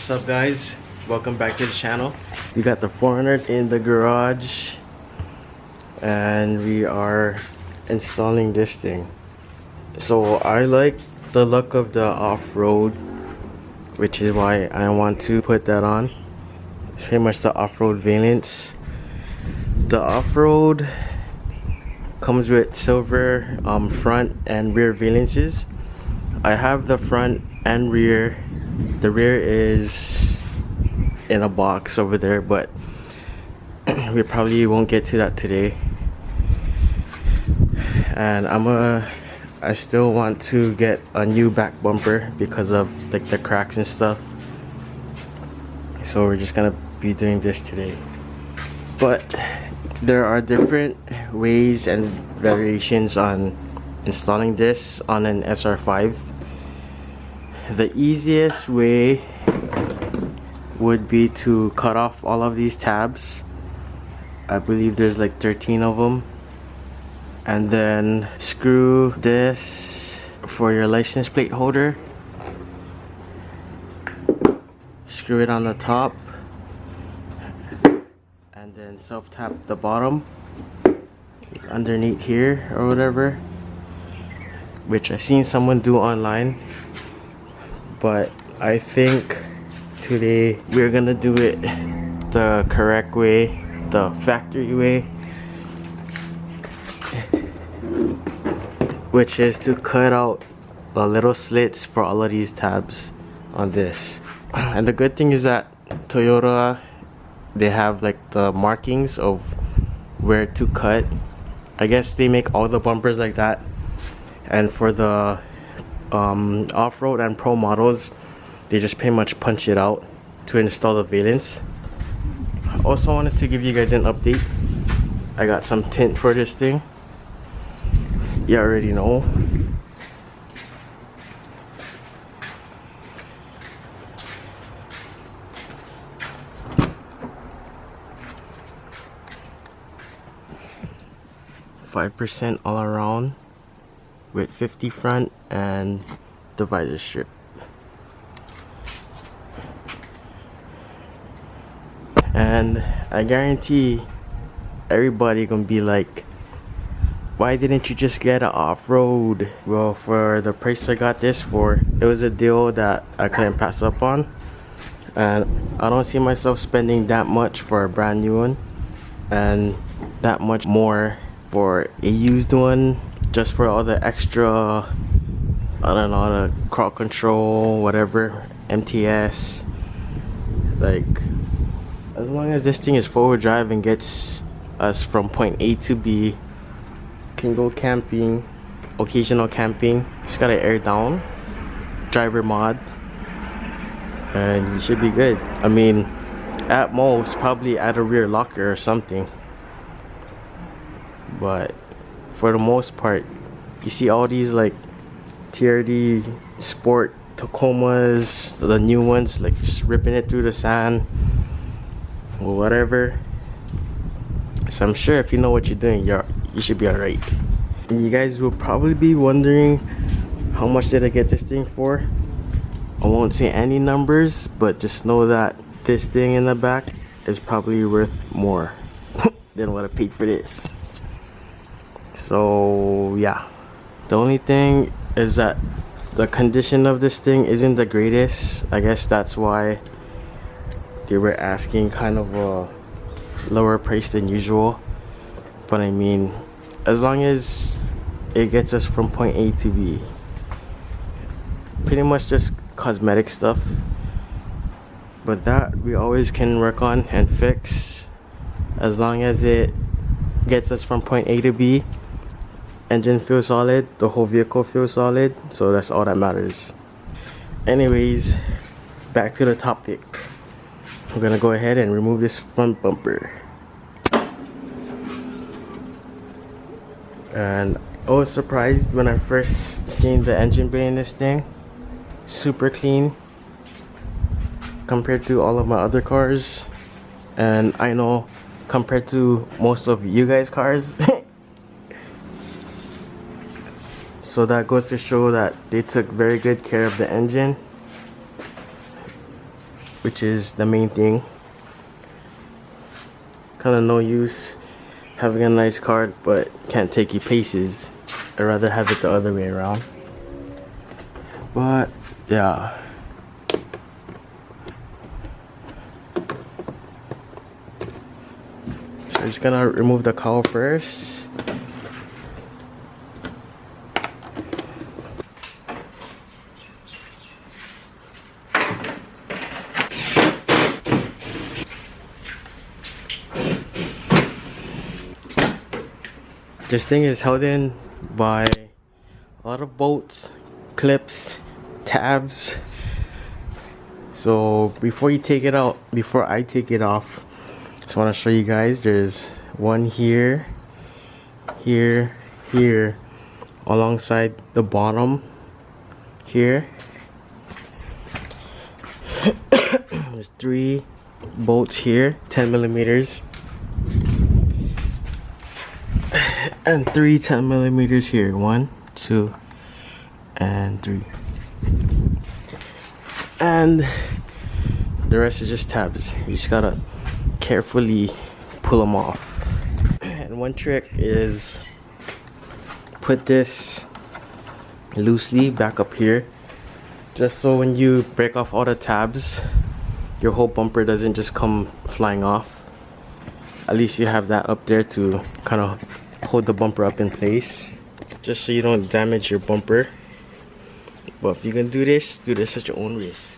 What's up, guys? Welcome back to the channel. We got the 4Runner in the garage and we are installing this thing. So I like the look of the off-road, which is why I want to put that on. It's pretty much the off-road Valence. The off-road comes with silver front and rear valences. I have the front and rear. The rear is in a box over there, but we probably won't get to that today. And I still want to get a new back bumper because of like the cracks and stuff. So we're just gonna be doing this today. But there are different ways and variations on installing this on an SR5. The easiest way would be to cut off all of these tabs. I believe there's like 13 of them. And then screw this for your license plate holder. Screw it on the top. And then self-tap the bottom. Underneath here or whatever. Which I've seen someone do online. But I think today we're gonna do it the correct way, the factory way, which is to cut out the little slits for all of these tabs on this. And the good thing is that Toyota, they have like the markings of where to cut. I guess they make all the bumpers like that, and for the off-road and pro models, they just pretty much punch it out to install the Valence. I also wanted to give you guys an update. I got some tint for this thing. You already know. .5% all around with 50 front and the visor strip. And I guarantee everybody gonna be like, why didn't you just get an off-road? Well, for the price I got this for, it was a deal that I couldn't pass up on, and I don't see myself spending that much for a brand new one and that much more for a used one, just for all the extra, I don't know, the crowd control, whatever, MTS. Like, as long as this thing is forward drive and gets us from point A to B, can go camping, occasional camping, just gotta air down, driver mod, and you should be good. I mean, at most, probably add a rear locker or something. But for the most part, you see all these like TRD Sport Tacomas, the new ones, like just ripping it through the sand or whatever. So I'm sure if you know what you're doing, you should be alright. And you guys will probably be wondering, how much did I get this thing for? I won't say any numbers, but just know that this thing in the back is probably worth more than what I paid for this. So yeah, the only thing is that the condition of this thing isn't the greatest. I guess that's why they were asking kind of a lower price than usual. But I mean, as long as it gets us from point A to B, pretty much just cosmetic stuff, but that we always can work on and fix. As long as it gets us from point A to B, engine feels solid, the whole vehicle feels solid, so that's all that matters. Anyways, back to the topic. I'm gonna go ahead and remove this front bumper. And I was surprised when I first seen the engine bay in this thing. Super clean compared to all of my other cars, and I know compared to most of you guys' cars. So that goes to show that they took very good care of the engine. which is the main thing. Kind of no use having a nice card but can't take you places. I'd rather have it the other way around. But yeah, so I'm just gonna remove the cowl first. This thing is held in by a lot of bolts, clips, tabs. So before you take it out, before I take it off, just want to show you guys, there's one here, here, here, alongside the bottom here. There's 3 bolts here, 10 millimeters. And 3 10 millimeters here. 1, 2, and 3. And the rest is just tabs. You just gotta carefully pull them off. And one trick is put this loosely back up here, just so when you break off all the tabs, your whole bumper doesn't just come flying off. At least you have that up there to kind of hold the bumper up in place, just so you don't damage your bumper. But if you can do this at your own risk.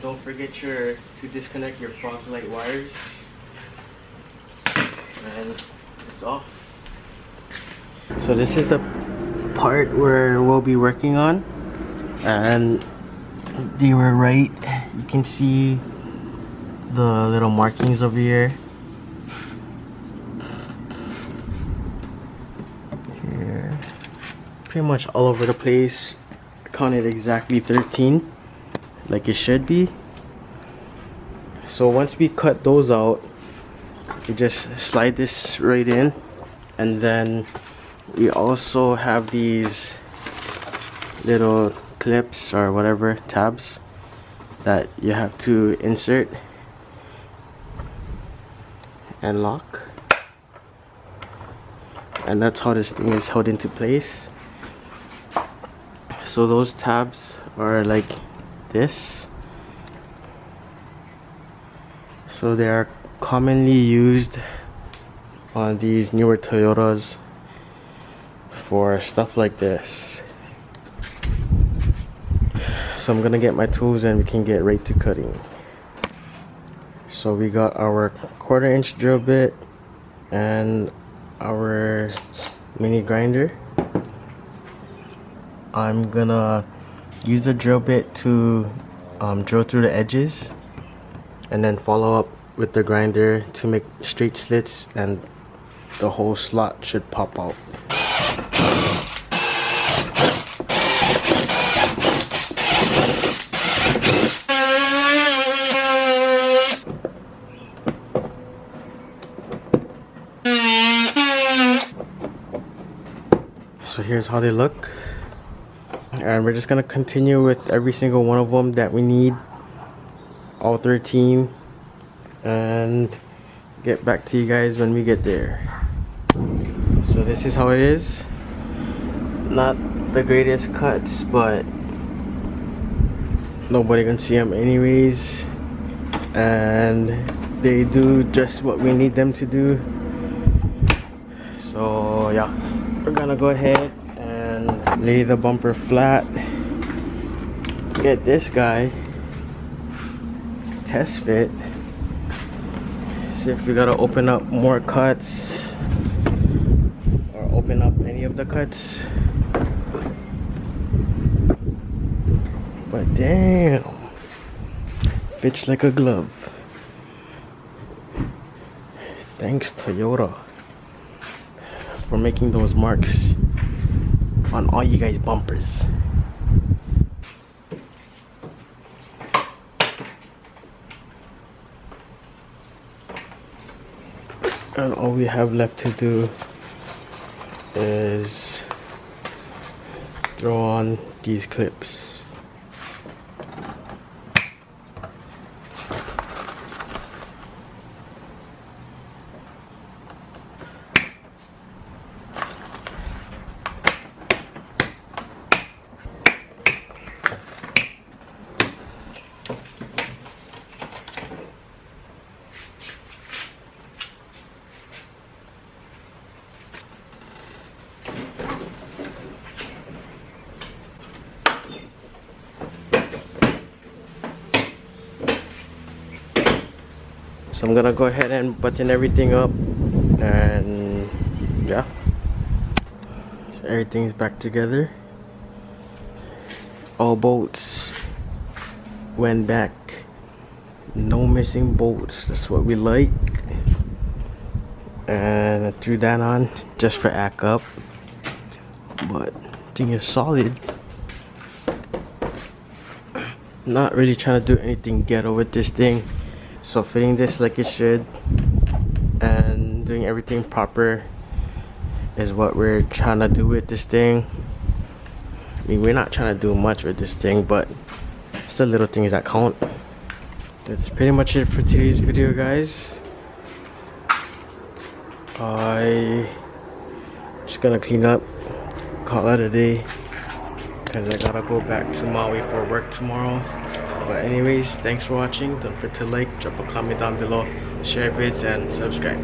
Don't forget to disconnect your fog light wires, and it's off. So this is the part where we'll be working on, and they were right. You can see the little markings over here. Here, pretty much all over the place. I counted exactly 13. Like it should be. So once we cut those out, we just slide this right in, and then we also have these little clips or whatever, tabs, that you have to insert and lock, and that's how this thing is held into place. So those tabs are like this. So they are commonly used on these newer Toyotas for stuff like this. So I'm gonna get my tools and we can get right to cutting. So we got our 1/4 inch drill bit and our mini grinder. I'm gonna use the drill bit to drill through the edges, and then follow up with the grinder to make straight slits, and the whole slot should pop out. So here's how they look. And we're just gonna continue with every single one of them that we need, all 13, and get back to you guys when we get there. So this is how it is. Not the greatest cuts, but nobody can see them anyways, and they do just what we need them to do. So yeah, we're gonna go ahead and lay the bumper flat, get this guy test fit, see if we gotta open up more cuts or open up any of the cuts. But damn, fits like a glove. Thanks Toyota for making those marks on all you guys' bumpers. And all we have left to do is throw on these clips. So I'm gonna go ahead and button everything up, and yeah, so everything's back together. All bolts went back, no missing bolts. That's what we like. And I threw that on just for act up, but thing is solid. Not really trying to do anything ghetto with this thing. So fitting this like it should and doing everything proper is what we're trying to do with this thing. I mean, we're not trying to do much with this thing, but it's the little things that count. That's pretty much it for today's video, guys. I just gonna clean up, call it a day, because I gotta go back to Maui for work tomorrow. But anyways, thanks for watching. Don't forget to like, drop a comment down below, share vids, and subscribe.